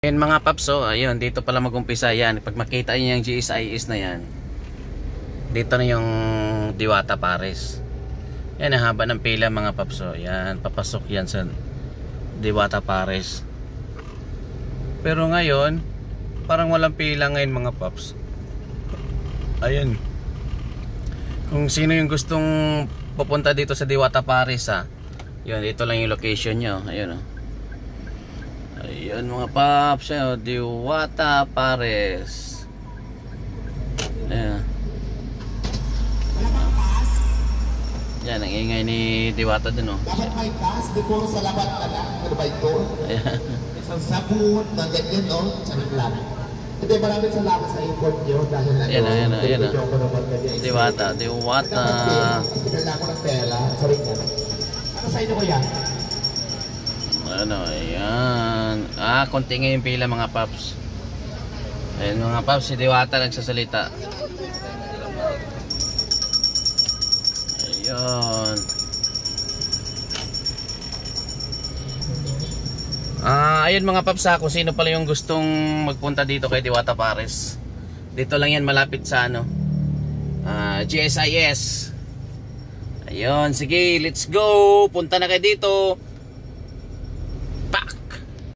Ayun mga paps, so ayun, dito pala mag-umpisa yan. Pag makita niyo yung GSIS na yan, dito na yung Diwata Pares. Yan ang haba ng pila mga paps, so yan, papasok yan sa Diwata Pares. Pero ngayon, parang walang pila ngayon mga paps. Ayun, kung sino yung gustong pupunta dito sa Diwata Pares, yun, dito lang yung location nyo. Ayun, ayun mga paps, Diwata Pares. Ayan. Yan, ang ingay ni Diwata dun, Dapat may gas, di puro salamat na lang. Ano ba ito? Ayan. Isang sabon, na ganyan, no? Charot lang. Hindi, maraming salamat sa import nyo dahil Ayan, binibigyan ko naman ganyan. Diwata. Pinala ko ng pera. Sorry nga. Ano sa inyo ko yan? Ano, ayan. Konti nga yung pila mga paps. Ayan mga paps, si Diwata nagsasalita. Ayun. Ayun mga paps, kung sino pala yung gustong magpunta dito kay Diwata Pares. Dito lang yan, malapit sa GSIS. Ayun, sige, let's go. Punta na kayo dito.